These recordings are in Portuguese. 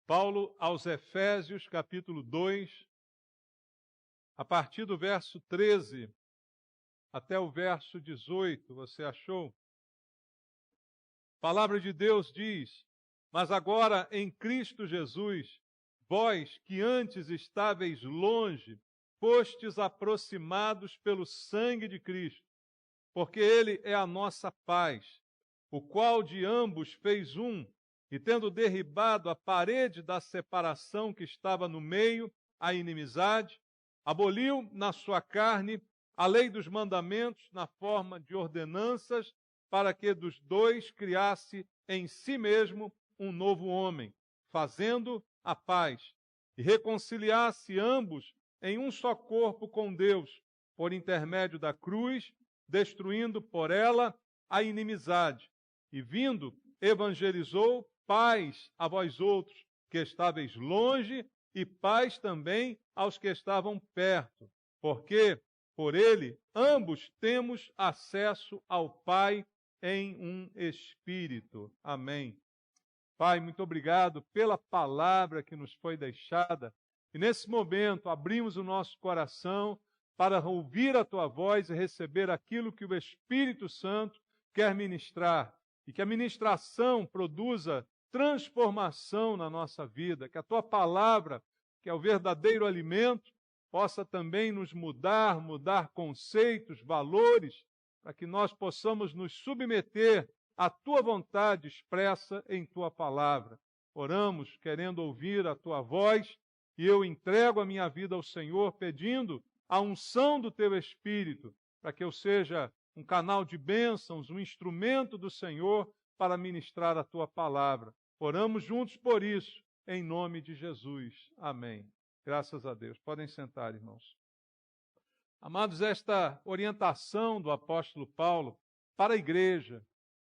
Paulo aos Efésios, capítulo 2, a partir do verso 13 até o verso 18, você achou? A palavra de Deus diz: mas agora em Cristo Jesus, vós que antes estáveis longe, fostes aproximados pelo sangue de Cristo, porque Ele é a nossa paz, o qual de ambos fez um, e tendo derribado a parede da separação que estava no meio, a inimizade, aboliu na sua carne a lei dos mandamentos na forma de ordenanças, para que dos dois criasse em si mesmo um novo homem, fazendo a paz, e reconciliasse ambos em um só corpo com Deus, por intermédio da cruz, destruindo por ela a inimizade. E vindo, evangelizou paz a vós outros, que estáveis longe, e paz também aos que estavam perto, porque por ele ambos temos acesso ao Pai em um Espírito. Amém. Pai, muito obrigado pela palavra que nos foi deixada, e nesse momento abrimos o nosso coração para ouvir a Tua voz e receber aquilo que o Espírito Santo quer ministrar, e que a ministração produza transformação na nossa vida, que a Tua palavra, que é o verdadeiro alimento, possa também nos mudar conceitos, valores, para que nós possamos nos submeter à Tua vontade expressa em Tua palavra. Oramos querendo ouvir a Tua voz, e eu entrego a minha vida ao Senhor, pedindo a unção do Teu Espírito, para que eu seja um canal de bênçãos, um instrumento do Senhor para ministrar a Tua palavra. Oramos juntos por isso, em nome de Jesus. Amém. Graças a Deus. Podem sentar, irmãos. Amados, esta orientação do apóstolo Paulo para a igreja,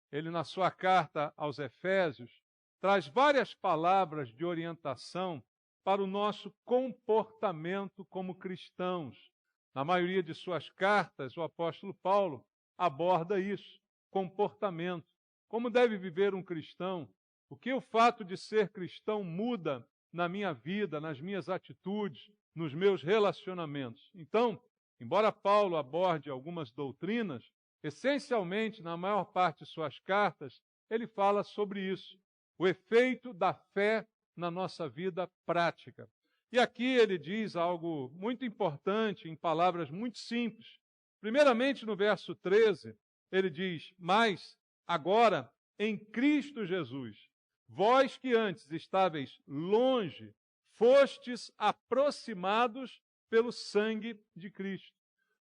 ele na sua carta aos Efésios, traz várias palavras de orientação para o nosso comportamento como cristãos. Na maioria de suas cartas, o apóstolo Paulo aborda isso, comportamento. Como deve viver um cristão? O que o fato de ser cristão muda na minha vida, nas minhas atitudes, nos meus relacionamentos? Então, embora Paulo aborde algumas doutrinas, essencialmente, na maior parte de suas cartas, ele fala sobre isso, o efeito da fé na nossa vida prática. E aqui ele diz algo muito importante, em palavras muito simples. Primeiramente, no verso 13, ele diz: mas agora, em Cristo Jesus, vós que antes estáveis longe, fostes aproximados pelo sangue de Cristo.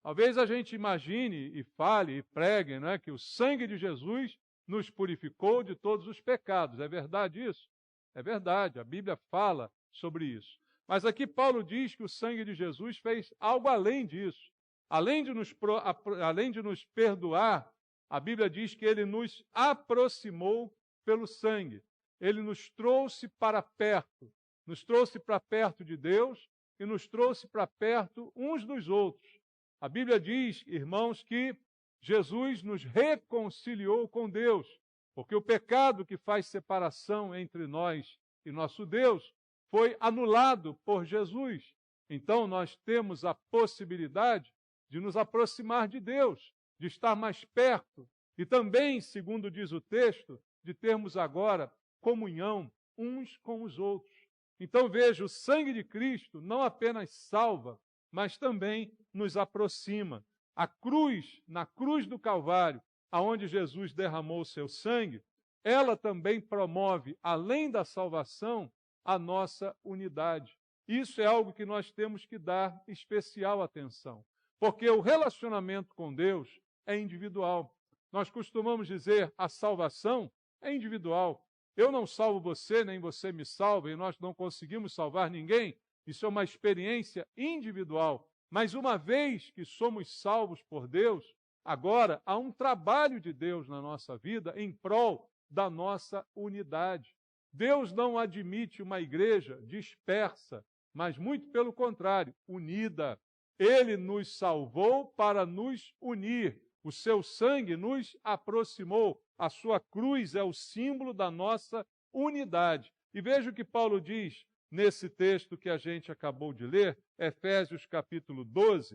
Talvez a gente imagine e fale e pregue, não é, que o sangue de Jesus nos purificou de todos os pecados. É verdade isso? É verdade, a Bíblia fala sobre isso. Mas aqui Paulo diz que o sangue de Jesus fez algo além disso. Além de nos perdoar, a Bíblia diz que ele nos aproximou pelo sangue. Ele nos trouxe para perto de Deus e nos trouxe para perto uns dos outros. A Bíblia diz, irmãos, que Jesus nos reconciliou com Deus, porque o pecado que faz separação entre nós e nosso Deus foi anulado por Jesus. Então nós temos a possibilidade de nos aproximar de Deus, de estar mais perto, e também, segundo diz o texto, de termos agora comunhão uns com os outros. Então veja, o sangue de Cristo não apenas salva, mas também nos aproxima. A cruz, na cruz do Calvário, aonde Jesus derramou o seu sangue, ela também promove, além da salvação, a nossa unidade. Isso é algo que nós temos que dar especial atenção, porque o relacionamento com Deus é individual. Nós costumamos dizer, a salvação é individual. Eu não salvo você, nem você me salva, e nós não conseguimos salvar ninguém. Isso é uma experiência individual. Mas uma vez que somos salvos por Deus, agora há um trabalho de Deus na nossa vida em prol da nossa unidade. Deus não admite uma igreja dispersa, mas muito pelo contrário, unida. Ele nos salvou para nos unir. O seu sangue nos aproximou. A sua cruz é o símbolo da nossa unidade. E veja o que Paulo diz nesse texto que a gente acabou de ler, Efésios capítulo 2,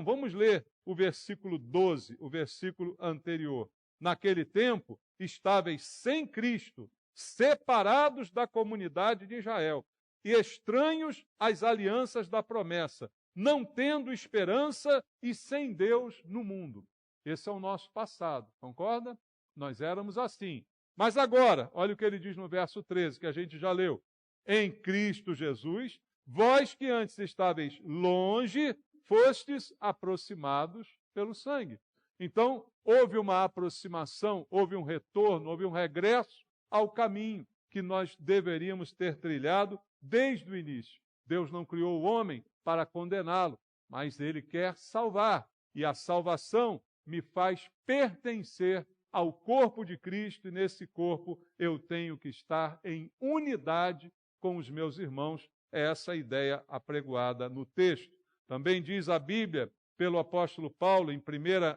vamos ler o versículo 12, o versículo anterior. Naquele tempo, estáveis sem Cristo, separados da comunidade de Israel e estranhos às alianças da promessa, não tendo esperança e sem Deus no mundo. Esse é o nosso passado, concorda? Nós éramos assim. Mas agora, olha o que ele diz no verso 13, que a gente já leu. Em Cristo Jesus, vós que antes estáveis longe, fostes aproximados pelo sangue. Então, houve uma aproximação, houve um retorno, houve um regresso ao caminho que nós deveríamos ter trilhado desde o início. Deus não criou o homem para condená-lo, mas ele quer salvar. E a salvação me faz pertencer ao corpo de Cristo, e nesse corpo eu tenho que estar em unidade com os meus irmãos. É essa a ideia apregoada no texto. Também diz a Bíblia, pelo apóstolo Paulo, em 1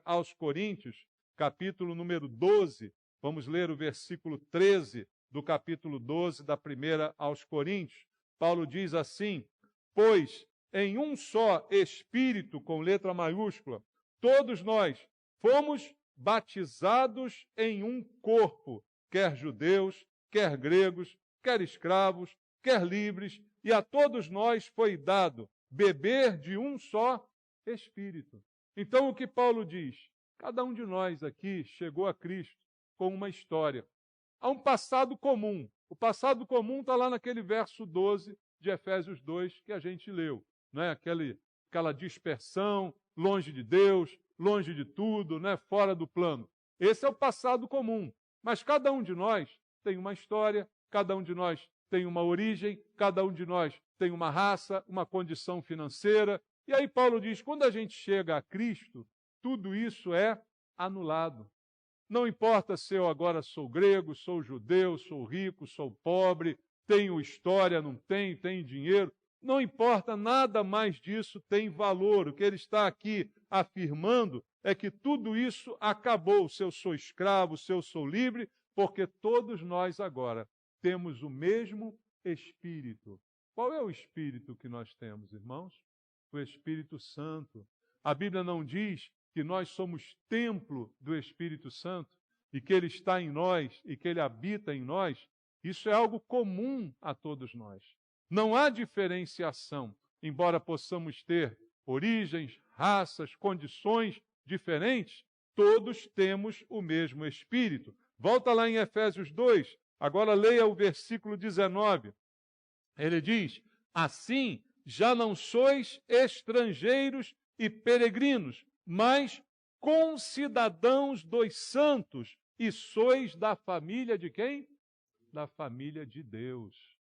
aos Coríntios, capítulo número 12, vamos ler o versículo 13 do capítulo 12 da 1 aos Coríntios. Paulo diz assim: pois em um só Espírito, com letra maiúscula, todos nós fomos batizados em um corpo, quer judeus, quer gregos, quer escravos, quer livres, e a todos nós foi dado beber de um só Espírito. Então, o que Paulo diz? Cada um de nós aqui chegou a Cristo com uma história. Há um passado comum. O passado comum está lá naquele verso 12 de Efésios 2 que a gente leu. Né? Aquela dispersão, longe de Deus, longe de tudo, né? Fora do plano. Esse é o passado comum. Mas cada um de nós tem uma história, cada um de nós tem uma origem, cada um de nós tem uma raça, uma condição financeira. E aí Paulo diz, quando a gente chega a Cristo, tudo isso é anulado. Não importa se eu agora sou grego, sou judeu, sou rico, sou pobre, tenho história, não tenho, tenho dinheiro. Não importa, nada mais disso tem valor. O que ele está aqui afirmando é que tudo isso acabou. Se eu sou escravo, se eu sou livre, porque todos nós agora temos o mesmo Espírito. Qual é o Espírito que nós temos, irmãos? O Espírito Santo. A Bíblia não diz que nós somos templo do Espírito Santo e que ele está em nós e que ele habita em nós. Isso é algo comum a todos nós. Não há diferenciação, embora possamos ter origens, raças, condições diferentes, todos temos o mesmo Espírito. Volta lá em Efésios 2, agora leia o versículo 19. Ele diz, assim já não sois estrangeiros e peregrinos, mas concidadãos dos santos, e sois da família de quem? Da família de Deus.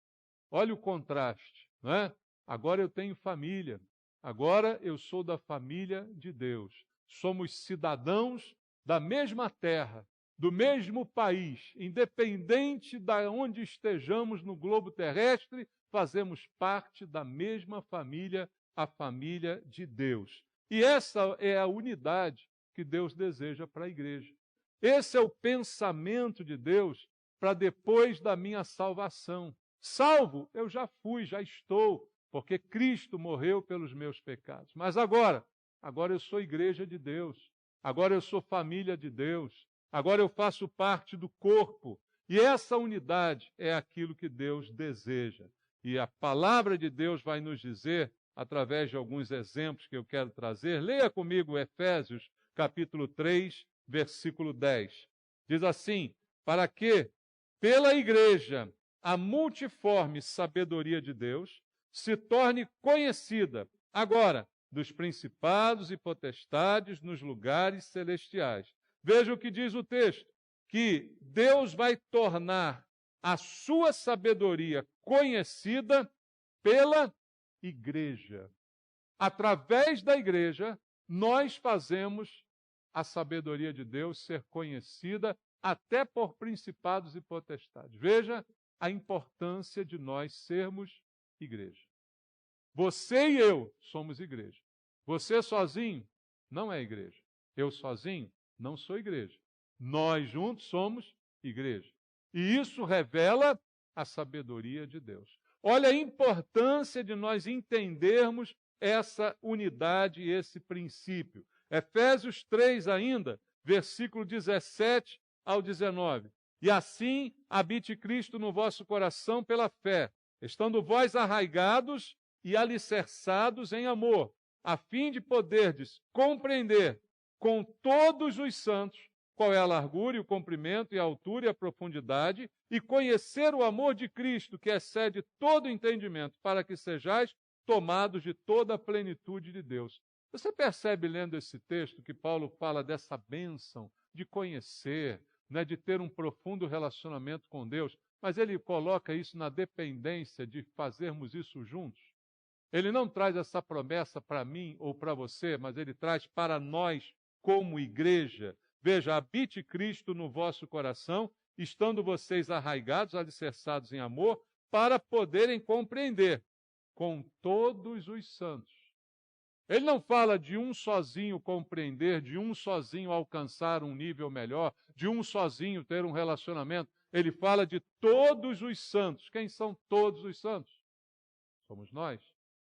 Olha o contraste, não é? Agora eu tenho família, agora eu sou da família de Deus. Somos cidadãos da mesma terra, do mesmo país, independente de onde estejamos no globo terrestre, fazemos parte da mesma família, a família de Deus. E essa é a unidade que Deus deseja para a igreja. Esse é o pensamento de Deus para depois da minha salvação. Salvo, eu já fui, já estou, porque Cristo morreu pelos meus pecados. Mas agora eu sou igreja de Deus, agora eu sou família de Deus, agora eu faço parte do corpo. E essa unidade é aquilo que Deus deseja. E a palavra de Deus vai nos dizer, através de alguns exemplos que eu quero trazer, leia comigo Efésios, capítulo 3, versículo 10. Diz assim, para que, pela igreja, a multiforme sabedoria de Deus se torne conhecida, agora, dos principados e potestades nos lugares celestiais. Veja o que diz o texto, que Deus vai tornar a sua sabedoria conhecida pela igreja. Através da igreja, nós fazemos a sabedoria de Deus ser conhecida até por principados e potestades. Veja a importância de nós sermos igreja. Você e eu somos igreja. Você sozinho não é igreja. Eu sozinho não sou igreja. Nós juntos somos igreja. E isso revela a sabedoria de Deus. Olha a importância de nós entendermos essa unidade e esse princípio. Efésios 3 ainda, versículo 17 ao 19. E assim habite Cristo no vosso coração pela fé, estando vós arraigados e alicerçados em amor, a fim de poderdes compreender com todos os santos qual é a largura e o comprimento e a altura e a profundidade, e conhecer o amor de Cristo, que excede todo entendimento, para que sejais tomados de toda a plenitude de Deus. Você percebe, lendo esse texto, que Paulo fala dessa bênção de conhecer, né, de ter um profundo relacionamento com Deus, mas ele coloca isso na dependência de fazermos isso juntos. Ele não traz essa promessa para mim ou para você, mas ele traz para nós como igreja. Veja, habite Cristo no vosso coração, estando vocês arraigados, alicerçados em amor, para poderem compreender com todos os santos. Ele não fala de um sozinho compreender, de um sozinho alcançar um nível melhor, de um sozinho ter um relacionamento. Ele fala de todos os santos. Quem são todos os santos? Somos nós,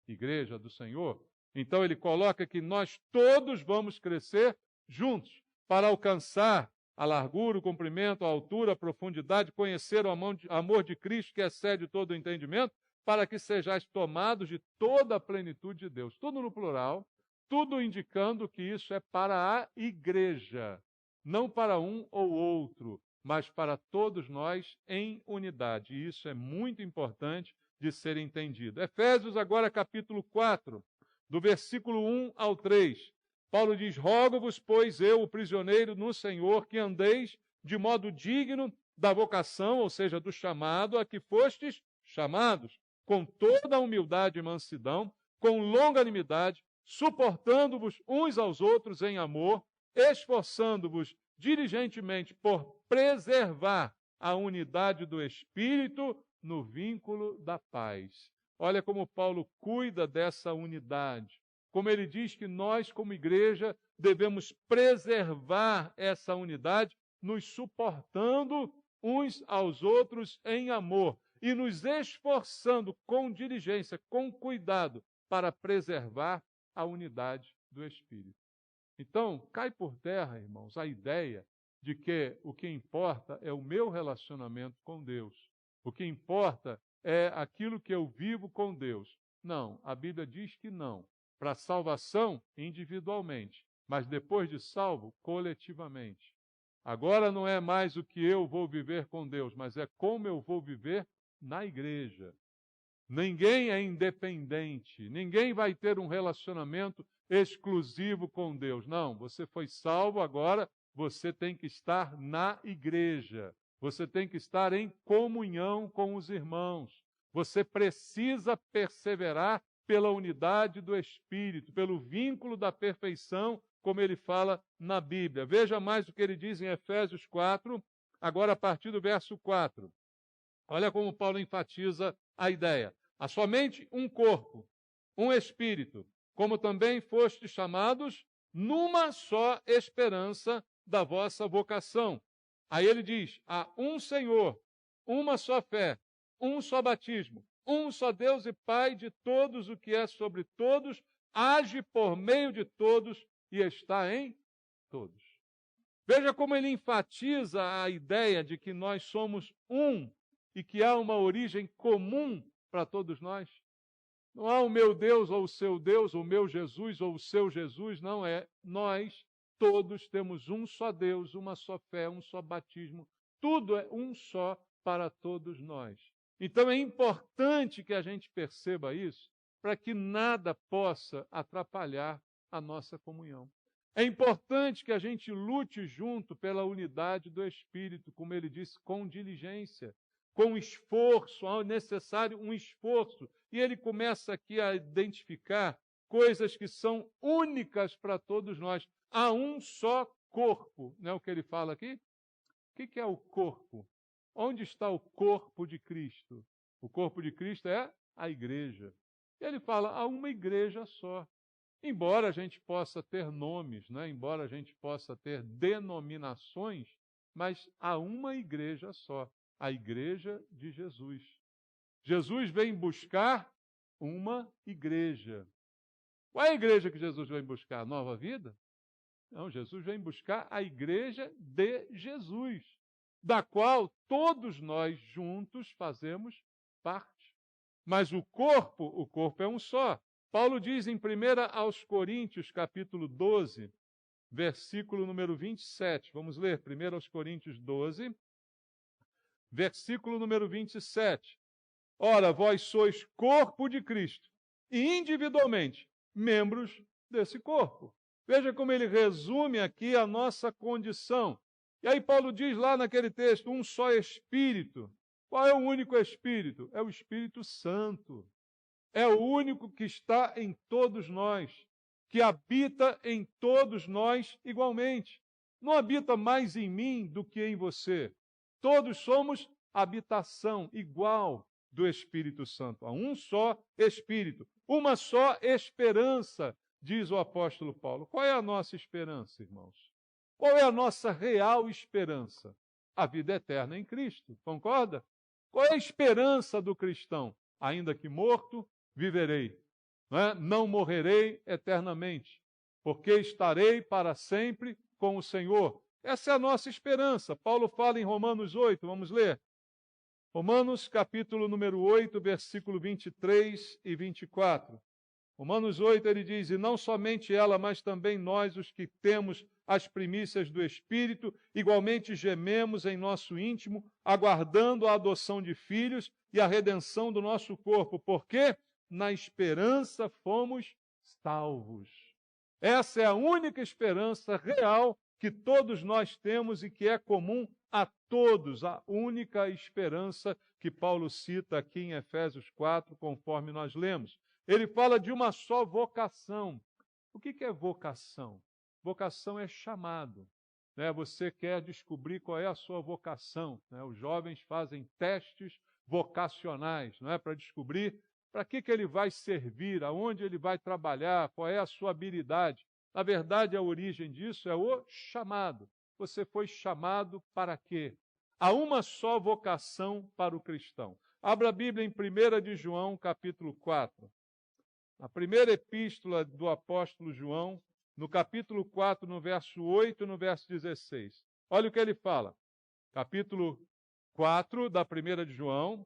Igreja do Senhor. Então ele coloca que nós todos vamos crescer juntos para alcançar a largura, o comprimento, a altura, a profundidade, conhecer o amor de Cristo que excede todo o entendimento, para que sejais tomados de toda a plenitude de Deus. Tudo no plural, tudo indicando que isso é para a igreja, não para um ou outro, mas para todos nós em unidade. E isso é muito importante de ser entendido. Efésios agora capítulo 4, do versículo 1 ao 3. Paulo diz: rogo-vos, pois eu, o prisioneiro no Senhor, que andeis de modo digno da vocação, ou seja, do chamado a que fostes chamados, com toda a humildade e mansidão, com longanimidade, suportando-vos uns aos outros em amor, esforçando-vos diligentemente por preservar a unidade do Espírito no vínculo da paz. Olha como Paulo cuida dessa unidade. Como ele diz que nós, como igreja, devemos preservar essa unidade, nos suportando uns aos outros em amor e nos esforçando com diligência, com cuidado, para preservar a unidade do Espírito. Então, cai por terra, irmãos, a ideia de que o que importa é o meu relacionamento com Deus. O que importa é aquilo que eu vivo com Deus. Não, a Bíblia diz que não. Para a salvação, individualmente, mas depois de salvo, coletivamente. Agora não é mais o que eu vou viver com Deus, mas é como eu vou viver na igreja. Ninguém é independente, ninguém vai ter um relacionamento exclusivo com Deus. Não, você foi salvo, agora você tem que estar na igreja. Você tem que estar em comunhão com os irmãos. Você precisa perseverar pela unidade do Espírito, pelo vínculo da perfeição, como ele fala na Bíblia. Veja mais o que ele diz em Efésios 4, agora a partir do verso 4. Olha como Paulo enfatiza a ideia. Há somente um corpo, um Espírito, como também fostes chamados numa só esperança da vossa vocação. Aí ele diz, há um Senhor, uma só fé, um só batismo, um só Deus e Pai de todos, o que é sobre todos, age por meio de todos e está em todos. Veja como ele enfatiza a ideia de que nós somos um e que há uma origem comum para todos nós. Não há o meu Deus ou o seu Deus, o meu Jesus ou o seu Jesus, não é. Nós todos temos um só Deus, uma só fé, um só batismo. Tudo é um só para todos nós. Então é importante que a gente perceba isso, para que nada possa atrapalhar a nossa comunhão. É importante que a gente lute junto pela unidade do Espírito, como ele disse, com diligência, com esforço, é necessário um esforço. E ele começa aqui a identificar coisas que são únicas para todos nós. Há um só corpo, não é o que ele fala aqui? O que é o corpo? Onde está o corpo de Cristo? O corpo de Cristo é a igreja. E ele fala, há uma igreja só. Embora a gente possa ter nomes, né? Embora a gente possa ter denominações, mas há uma igreja só. A igreja de Jesus. Jesus vem buscar uma igreja. Qual é a igreja que Jesus vem buscar? A nova vida? Não, Jesus vem buscar a igreja de Jesus, da qual todos nós juntos fazemos parte. Mas o corpo é um só. Paulo diz em 1 aos Coríntios, capítulo 12, versículo número 27. Vamos ler 1 aos Coríntios 12, versículo número 27. Ora, vós sois corpo de Cristo e individualmente membros desse corpo. Veja como ele resume aqui a nossa condição. E aí Paulo diz lá naquele texto, um só Espírito. Qual é o único Espírito? É o Espírito Santo. É o único que está em todos nós, que habita em todos nós igualmente. Não habita mais em mim do que em você. Todos somos habitação igual do Espírito Santo. Há um só Espírito, uma só esperança, diz o apóstolo Paulo. Qual é a nossa esperança, irmãos? Qual é a nossa real esperança? A vida eterna em Cristo, concorda? Qual é a esperança do cristão? Ainda que morto, viverei. Não morrerei eternamente, porque estarei para sempre com o Senhor. Essa é a nossa esperança. Paulo fala em Romanos 8, vamos ler. Romanos capítulo número 8, versículo 23 e 24. Romanos 8, ele diz, e não somente ela, mas também nós, os que temos as primícias do Espírito, igualmente gememos em nosso íntimo, aguardando a adoção de filhos e a redenção do nosso corpo, porque na esperança fomos salvos. Essa é a única esperança real que todos nós temos e que é comum a todos, a única esperança que Paulo cita aqui em Efésios 4, conforme nós lemos. Ele fala de uma só vocação. O que é vocação? Vocação é chamado. Você quer descobrir qual é a sua vocação. Os jovens fazem testes vocacionais, para descobrir para que ele vai servir, aonde ele vai trabalhar, qual é a sua habilidade. Na verdade, a origem disso é o chamado. Você foi chamado para quê? Há uma só vocação para o cristão. Abra a Bíblia em 1 de João, capítulo 4. A primeira epístola do apóstolo João, no capítulo 4, no verso 8 e no verso 16. Olha o que ele fala. Capítulo 4 da 1 de João,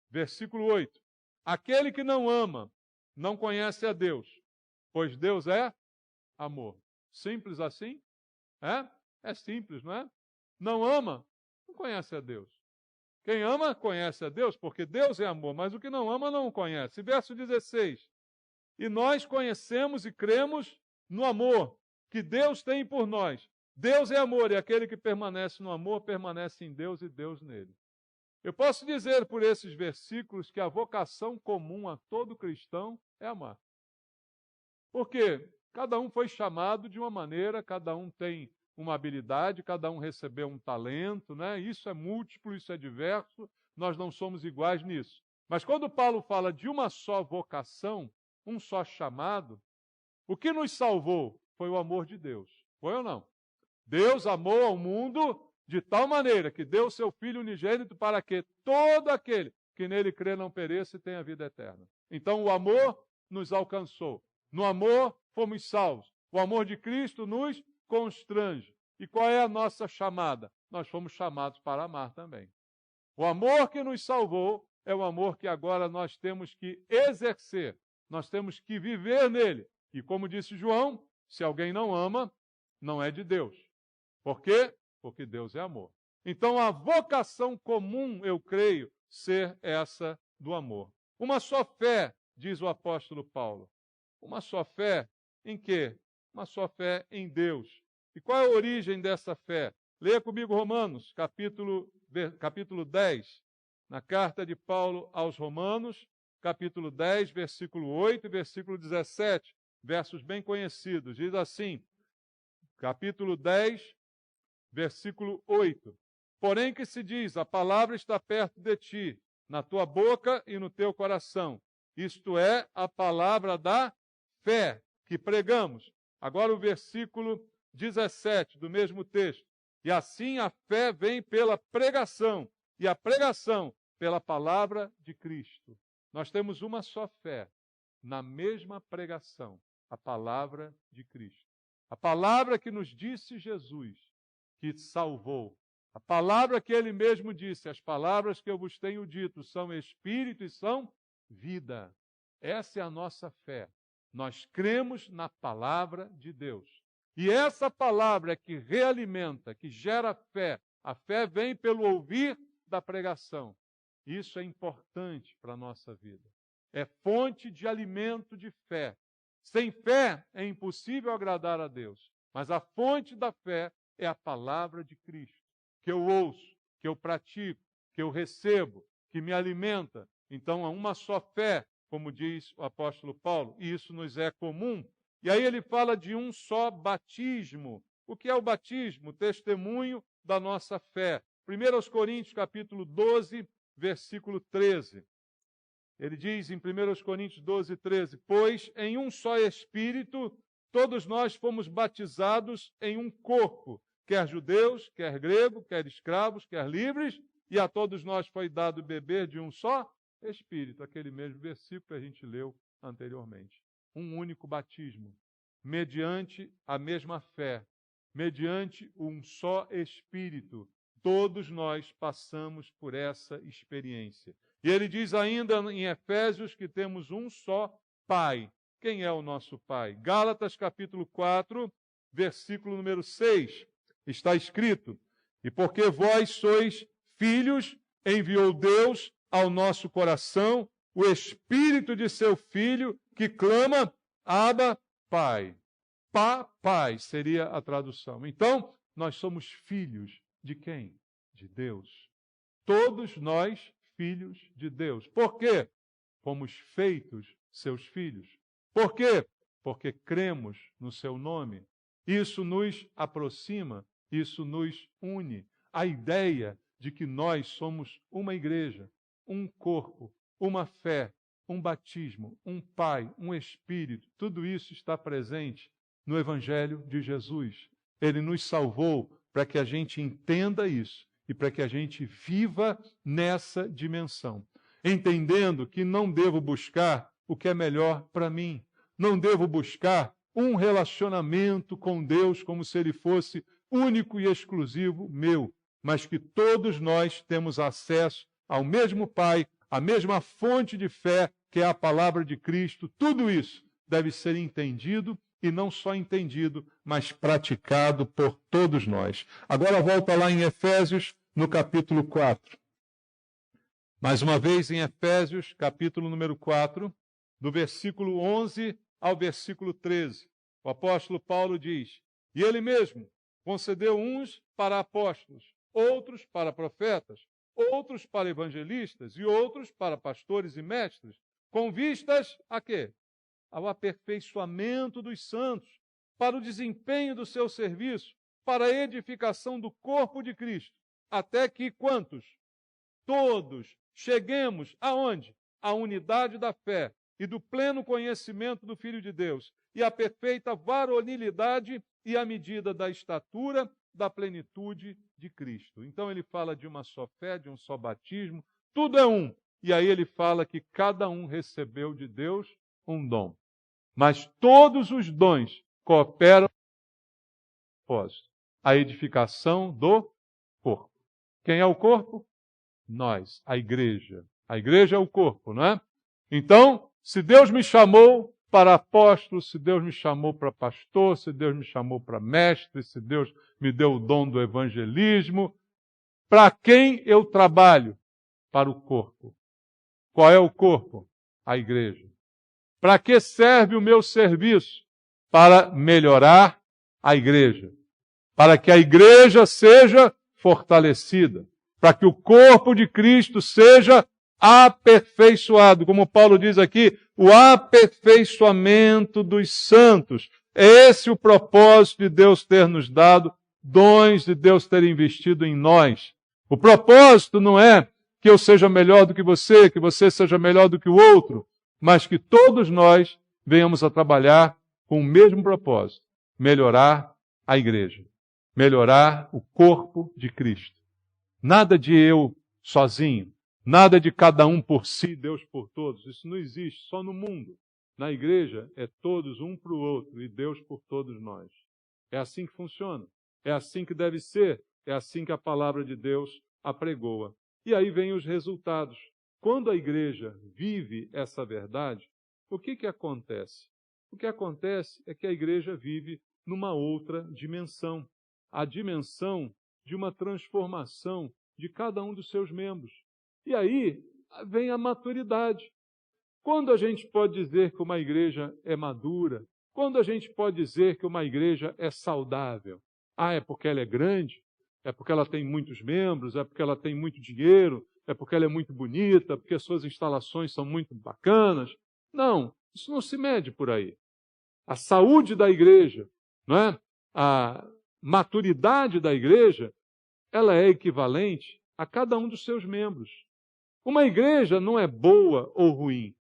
versículo 8. Aquele que não ama, não conhece a Deus, pois Deus é amor. Simples assim? É simples, não é? Não ama, não conhece a Deus. Quem ama, conhece a Deus, porque Deus é amor, mas o que não ama, não conhece. Verso 16. E nós conhecemos e cremos no amor que Deus tem por nós. Deus é amor, e aquele que permanece no amor, permanece em Deus e Deus nele. Eu posso dizer por esses versículos que a vocação comum a todo cristão é amar. Porque cada um foi chamado de uma maneira, cada um tem uma habilidade, cada um recebeu um talento, Isso é múltiplo, isso é diverso, nós não somos iguais nisso. Mas quando Paulo fala de uma só vocação, um só chamado, o que nos salvou foi o amor de Deus. Foi ou não? Deus amou ao mundo de tal maneira que deu seu Filho unigênito para que todo aquele que nele crê não pereça e tenha vida eterna. Então o amor nos alcançou. No amor fomos salvos. O amor de Cristo nos constrange. E qual é a nossa chamada? Nós fomos chamados para amar também. O amor que nos salvou é o amor que agora nós temos que exercer. Nós temos que viver nele. E como disse João, se alguém não ama, não é de Deus. Por quê? Porque Deus é amor. Então a vocação comum, eu creio, ser essa do amor. Uma só fé, diz o apóstolo Paulo. Uma só fé em quê? Uma só fé em Deus. E qual é a origem dessa fé? Leia comigo Romanos, capítulo 10, na carta de Paulo aos Romanos, capítulo 10, versículo 8 e versículo 17, versos bem conhecidos. Diz assim, capítulo 10, versículo 8. Porém que se diz, a palavra está perto de ti, na tua boca e no teu coração. Isto é a palavra da fé que pregamos. Agora o versículo 17 do mesmo texto. E assim a fé vem pela pregação, e a pregação pela palavra de Cristo. Nós temos uma só fé, na mesma pregação, a palavra de Cristo. A palavra que nos disse Jesus, que salvou. A palavra que ele mesmo disse, as palavras que eu vos tenho dito são espírito e são vida. Essa é a nossa fé. Nós cremos na palavra de Deus. E essa palavra é que realimenta, que gera fé. A fé vem pelo ouvir da pregação. Isso é importante para a nossa vida. É fonte de alimento de fé. Sem fé é impossível agradar a Deus. Mas a fonte da fé é a palavra de Cristo, que eu ouço, que eu pratico, que eu recebo, que me alimenta. Então, há uma só fé, como diz o apóstolo Paulo, e isso nos é comum. E aí ele fala de um só batismo. O que é o batismo? Testemunho da nossa fé. 1 Coríntios, capítulo 12, versículo 13. Ele diz em 1 Coríntios 12, 13, pois em um só Espírito todos nós fomos batizados em um corpo, quer judeus, quer gregos, quer escravos, quer livres, e a todos nós foi dado beber de um só Espírito, aquele mesmo versículo que a gente leu anteriormente. Um único batismo, mediante a mesma fé, mediante um só Espírito. Todos nós passamos por essa experiência. E ele diz ainda em Efésios que temos um só Pai. Quem é o nosso Pai? Gálatas capítulo 4, versículo número 6, está escrito, e porque vós sois filhos, enviou Deus ao nosso coração o Espírito de seu Filho, que clama, Abba, Pai. Pai seria a tradução. Então, nós somos filhos de quem? De Deus. Todos nós filhos de Deus. Por quê? Fomos feitos seus filhos. Por quê? Porque cremos no seu nome. Isso nos aproxima, isso nos une. A ideia de que nós somos uma igreja, um corpo, uma fé, um batismo, um Pai, um Espírito, tudo isso está presente no Evangelho de Jesus. Ele nos salvou para que a gente entenda isso e para que a gente viva nessa dimensão, entendendo que não devo buscar o que é melhor para mim, não devo buscar um relacionamento com Deus como se ele fosse único e exclusivo meu, mas que todos nós temos acesso ao mesmo Pai, à mesma fonte de fé, que é a palavra de Cristo. Tudo isso deve ser entendido, e não só entendido, mas praticado por todos nós. Agora volta lá em Efésios, no capítulo 4. Mais uma vez em Efésios, capítulo número 4, do versículo 11 ao versículo 13. O apóstolo Paulo diz, e ele mesmo concedeu uns para apóstolos, outros para profetas, outros para evangelistas e outros para pastores e mestres, com vistas a quê? Ao aperfeiçoamento dos santos, para o desempenho do seu serviço, para a edificação do corpo de Cristo, até que quantos? Todos cheguemos aonde? À unidade da fé e do pleno conhecimento do Filho de Deus, e à perfeita varonilidade e à medida da estatura da plenitude de Cristo. Então ele fala de uma só fé, de um só batismo, tudo é um. E aí ele fala que cada um recebeu de Deus um dom. Mas todos os dons cooperam para a edificação do corpo. Quem é o corpo? Nós, a igreja. A igreja é o corpo, não é? Então, se Deus me chamou para apóstolo, se Deus me chamou para pastor, se Deus me chamou para mestre, se Deus me deu o dom do evangelismo, para quem eu trabalho? Para o corpo. Qual é o corpo? A igreja. Para que serve o meu serviço? Para melhorar a igreja. Para que a igreja seja fortalecida. Para que o corpo de Cristo seja aperfeiçoado. Como Paulo diz aqui, o aperfeiçoamento dos santos. É esse o propósito de Deus ter nos dado, dons de Deus ter investido em nós. O propósito não é que eu seja melhor do que você seja melhor do que o outro, mas que todos nós venhamos a trabalhar com o mesmo propósito, melhorar a igreja. melhorar o corpo de Cristo. Nada de eu sozinho, nada de cada um por si, Deus por todos. Isso não existe, só no mundo. Na igreja é todos um para o outro e Deus por todos nós. É assim que funciona, é assim que deve ser, é assim que a palavra de Deus apregoa. E aí vem os resultados. Quando a igreja vive essa verdade, o que acontece? O que acontece é que a igreja vive numa outra dimensão, a dimensão de uma transformação de cada um dos seus membros. E aí vem a maturidade. Quando a gente pode dizer que uma igreja é madura? Quando a gente pode dizer que uma igreja é saudável? Ah, é porque ela é grande? É porque ela tem muitos membros? É porque ela tem muito dinheiro? É porque ela é muito bonita? Porque suas instalações são muito bacanas? Não, isso não se mede por aí. A saúde da igreja, não é? A maturidade da igreja, ela é equivalente a cada um dos seus membros. Uma igreja não é boa ou ruim.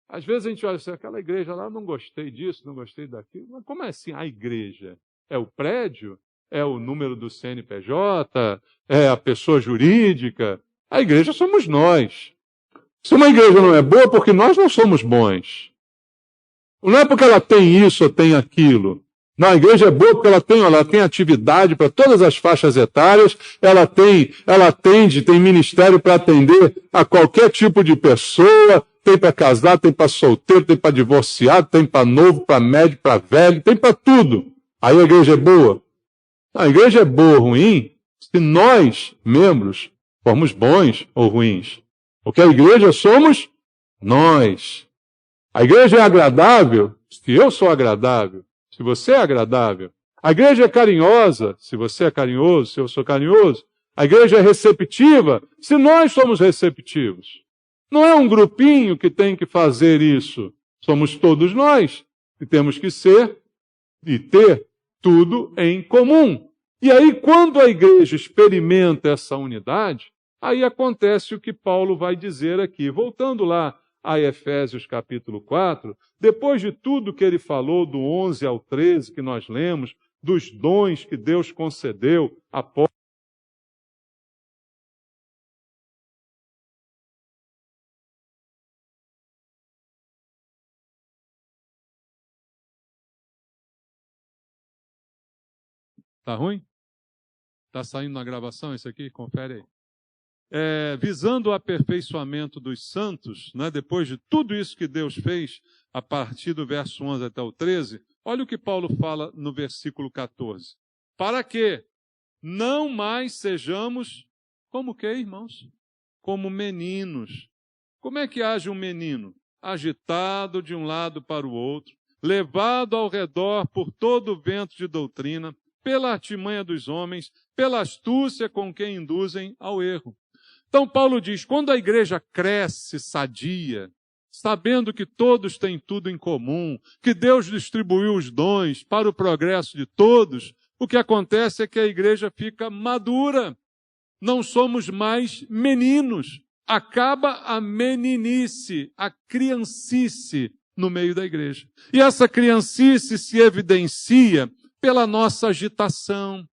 Às vezes a gente olha assim, aquela igreja lá, não gostei disso, não gostei daquilo. Mas como é assim a igreja? É o prédio? É o número do CNPJ? É a pessoa jurídica? A igreja somos nós. Se uma igreja não é boa, é porque nós não somos bons. Não é porque ela tem isso ou tem aquilo. Não, a igreja é boa porque ela tem atividade para todas as faixas etárias, ela atende, tem ministério para atender a qualquer tipo de pessoa, tem para casar, tem para solteiro, tem para divorciado, tem para novo, para médio, para velho, tem para tudo. Aí a igreja é boa. Não, a igreja é boa ou ruim se nós, membros, formos bons ou ruins. Porque a igreja somos nós. A igreja é agradável se eu sou agradável, se você é agradável. A igreja é carinhosa se você é carinhoso, se eu sou carinhoso. A igreja é receptiva se nós somos receptivos. Não é um grupinho que tem que fazer isso. Somos todos nós que temos que ser e ter tudo em comum. E aí, quando a igreja experimenta essa unidade, aí acontece o que Paulo vai dizer aqui. Voltando lá a Efésios capítulo 4, depois de tudo que ele falou, do 11 ao 13 que nós lemos, dos dons que Deus concedeu após. Tá ruim? Tá saindo na gravação isso aqui? Confere aí. Visando o aperfeiçoamento dos santos, né, depois de tudo isso que Deus fez, a partir do verso 11 até o 13, olha o que Paulo fala no versículo 14. Para que não mais sejamos, como que, irmãos? Como meninos. Como é que age um menino? Agitado de um lado para o outro, levado ao redor por todo o vento de doutrina, pela artimanha dos homens, pela astúcia com que induzem ao erro. Então Paulo diz, quando a igreja cresce sadia, sabendo que todos têm tudo em comum, que Deus distribuiu os dons para o progresso de todos, o que acontece é que a igreja fica madura. Não somos mais meninos. Acaba a meninice, a criancice no meio da igreja. E essa criancice se evidencia pela nossa agitação,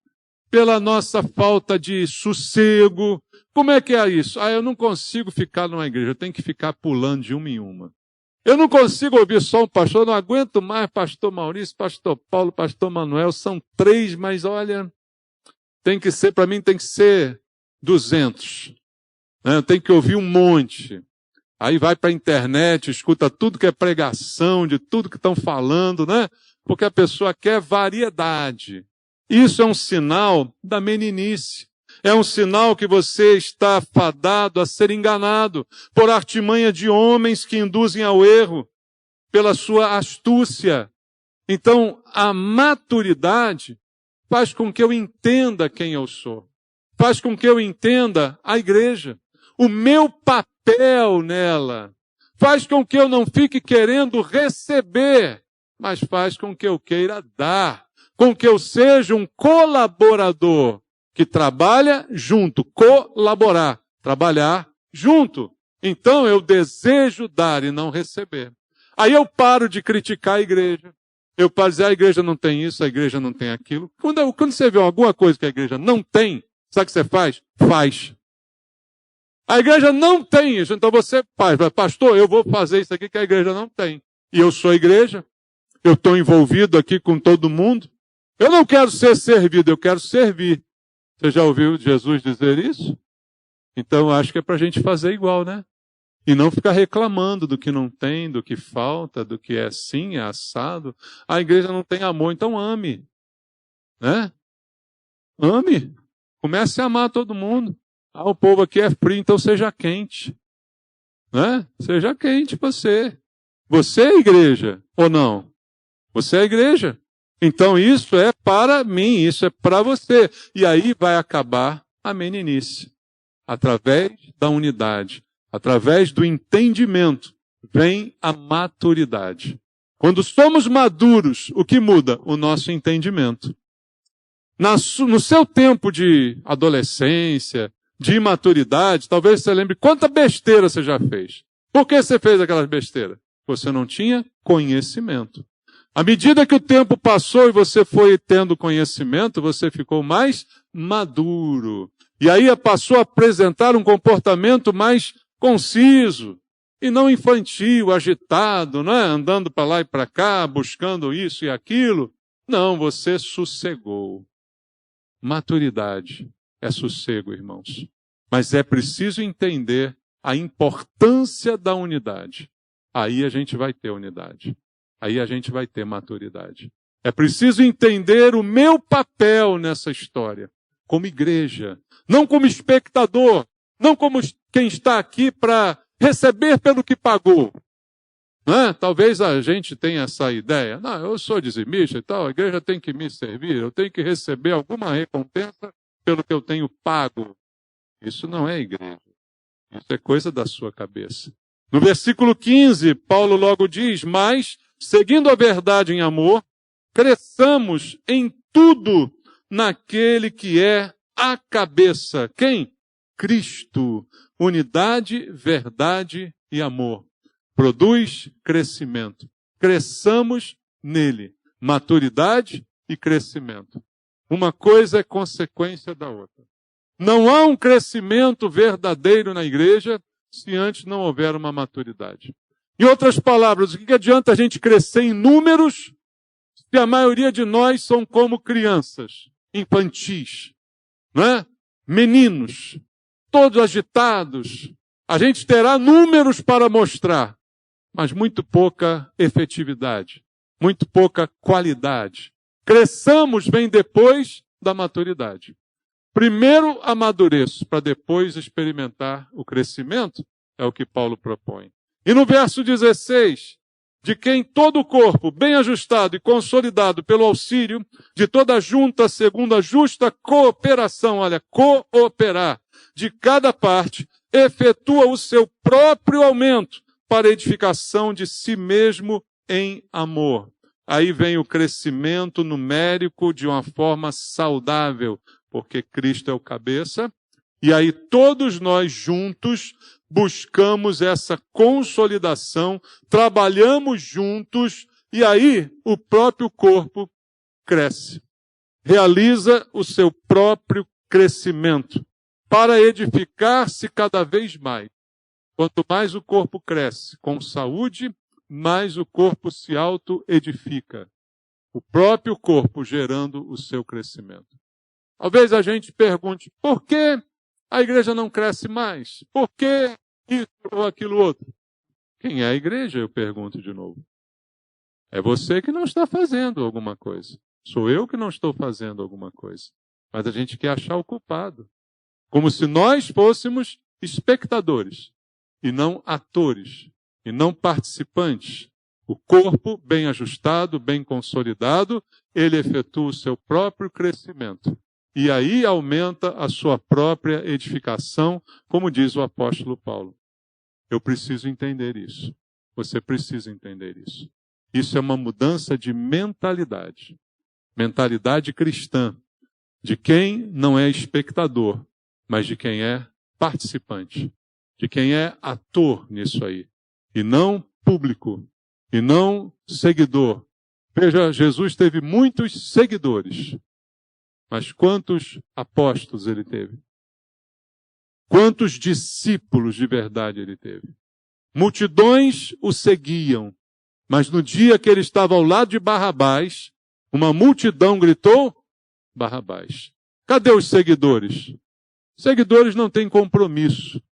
pela nossa falta de sossego. Como é que é isso? Eu não consigo ficar numa igreja, eu tenho que ficar pulando de uma em uma. Eu não consigo ouvir só um pastor, eu não aguento mais pastor Maurício, pastor Paulo, pastor Manuel, são 3, mas olha, para mim tem que ser 200. Eu tenho que ouvir um monte. Aí vai para a internet, escuta tudo que é pregação, de tudo que estão falando, né? Porque a pessoa quer variedade. Isso é um sinal da meninice. É um sinal que você está fadado a ser enganado por artimanha de homens que induzem ao erro, pela sua astúcia. Então, a maturidade faz com que eu entenda quem eu sou. Faz com que eu entenda a igreja, o meu papel nela. Faz com que eu não fique querendo receber, mas faz com que eu queira dar. Com que eu seja um colaborador que trabalha junto, colaborar, trabalhar junto. Então eu desejo dar e não receber. Aí eu paro de criticar a igreja. Eu paro dizer, a igreja não tem isso, a igreja não tem aquilo. Quando você vê alguma coisa que a igreja não tem, sabe o que você faz? Faz. A igreja não tem isso, então você faz. Pastor, eu vou fazer isso aqui que a igreja não tem. E eu sou a igreja, eu estou envolvido aqui com todo mundo. Eu não quero ser servido, eu quero servir. Você já ouviu Jesus dizer isso? Então, acho que é para a gente fazer igual, né? E não ficar reclamando do que não tem, do que falta, do que é assim, é assado. A igreja não tem amor, então ame. Né? Ame. Comece a amar todo mundo. O povo aqui é frio, então seja quente. Né? Seja quente você. Você é igreja, ou não? Você é igreja. Então isso é para mim, isso é para você. E aí vai acabar a meninice. Através da unidade. Através do entendimento, vem a maturidade. Quando somos maduros, o que muda? O nosso entendimento. No seu tempo de adolescência, de imaturidade, talvez você lembre quanta besteira você já fez. Por que você fez aquelas besteiras? Você não tinha conhecimento. À medida que o tempo passou e você foi tendo conhecimento, você ficou mais maduro. E aí passou a apresentar um comportamento mais conciso e não infantil, agitado, né? Andando para lá e para cá, buscando isso e aquilo. Não, você sossegou. Maturidade é sossego, irmãos. Mas é preciso entender a importância da unidade. Aí a gente vai ter unidade. Aí a gente vai ter maturidade. É preciso entender o meu papel nessa história, como igreja, não como espectador, não como quem está aqui para receber pelo que pagou. Né? Talvez a gente tenha essa ideia. Não, eu sou dizimista e tal, a igreja tem que me servir, eu tenho que receber alguma recompensa pelo que eu tenho pago. Isso não é igreja. Isso é coisa da sua cabeça. No versículo 15, Paulo logo diz, mas, seguindo a verdade em amor, cresçamos em tudo naquele que é a cabeça. Quem? Cristo. Unidade, verdade e amor. Produz crescimento. Cresçamos nele. Maturidade e crescimento. Uma coisa é consequência da outra. Não há um crescimento verdadeiro na igreja se antes não houver uma maturidade. Em outras palavras, o que adianta a gente crescer em números se a maioria de nós são como crianças, infantis, não é? Meninos, todos agitados. A gente terá números para mostrar, mas muito pouca efetividade, muito pouca qualidade. Cresçamos bem depois da maturidade. Primeiro amadureço, para depois experimentar o crescimento, é o que Paulo propõe. E no verso 16, de quem todo o corpo, bem ajustado e consolidado pelo auxílio de toda a junta, segundo a justa cooperação, olha, cooperar, de cada parte, efetua o seu próprio aumento para a edificação de si mesmo em amor. Aí vem o crescimento numérico de uma forma saudável, porque Cristo é o cabeça, e aí todos nós juntos buscamos essa consolidação, trabalhamos juntos, e aí o próprio corpo cresce. Realiza o seu próprio crescimento, para edificar-se cada vez mais. Quanto mais o corpo cresce com saúde, mais o corpo se auto-edifica. O próprio corpo gerando o seu crescimento. Talvez a gente pergunte, por que a igreja não cresce mais? Por que isso ou aquilo outro? Quem é a igreja? Eu pergunto de novo. É você que não está fazendo alguma coisa. Sou eu que não estou fazendo alguma coisa. Mas a gente quer achar o culpado. Como se nós fôssemos espectadores, e não atores, e não participantes. O corpo, bem ajustado, bem consolidado, ele efetua o seu próprio crescimento. E aí aumenta a sua própria edificação, como diz o apóstolo Paulo. Eu preciso entender isso. Você precisa entender isso. Isso é uma mudança de mentalidade. Mentalidade cristã. De quem não é espectador, mas de quem é participante. De quem é ator nisso aí. E não público. E não seguidor. Veja, Jesus teve muitos seguidores, mas quantos apóstolos ele teve? Quantos discípulos de verdade ele teve? Multidões o seguiam, mas no dia que ele estava ao lado de Barrabás, uma multidão gritou: Barrabás. Cadê os seguidores? Seguidores não têm compromisso,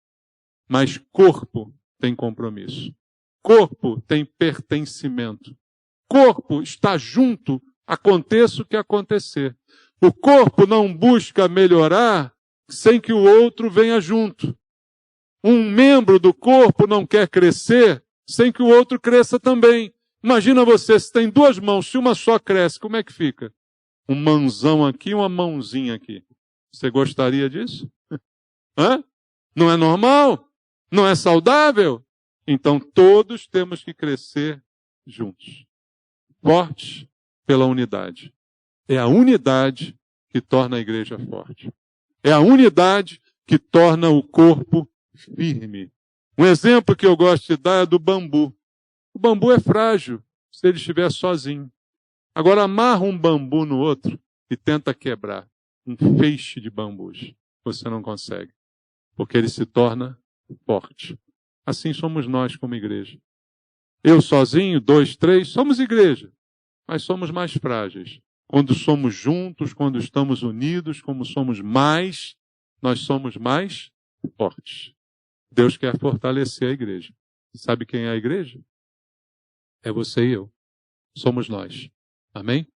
mas corpo tem compromisso. Corpo tem pertencimento. Corpo está junto, aconteça o que acontecer. O corpo não busca melhorar sem que o outro venha junto. Um membro do corpo não quer crescer sem que o outro cresça também. Imagina você, se tem duas mãos, se uma só cresce, como é que fica? Um mãozão aqui e uma mãozinha aqui. Você gostaria disso? Hã? Não é normal? Não é saudável? Então todos temos que crescer juntos. Fortes pela unidade. É a unidade que torna a igreja forte. É a unidade que torna o corpo firme. Um exemplo que eu gosto de dar é do bambu. O bambu é frágil se ele estiver sozinho. Agora amarra um bambu no outro e tenta quebrar um feixe de bambus. Você não consegue, porque ele se torna forte. Assim somos nós como igreja. Eu sozinho, 2, 3, somos igreja, mas somos mais frágeis. Quando somos juntos, quando estamos unidos, como somos mais, nós somos mais fortes. Deus quer fortalecer a igreja. Sabe quem é a igreja? É você e eu. Somos nós. Amém?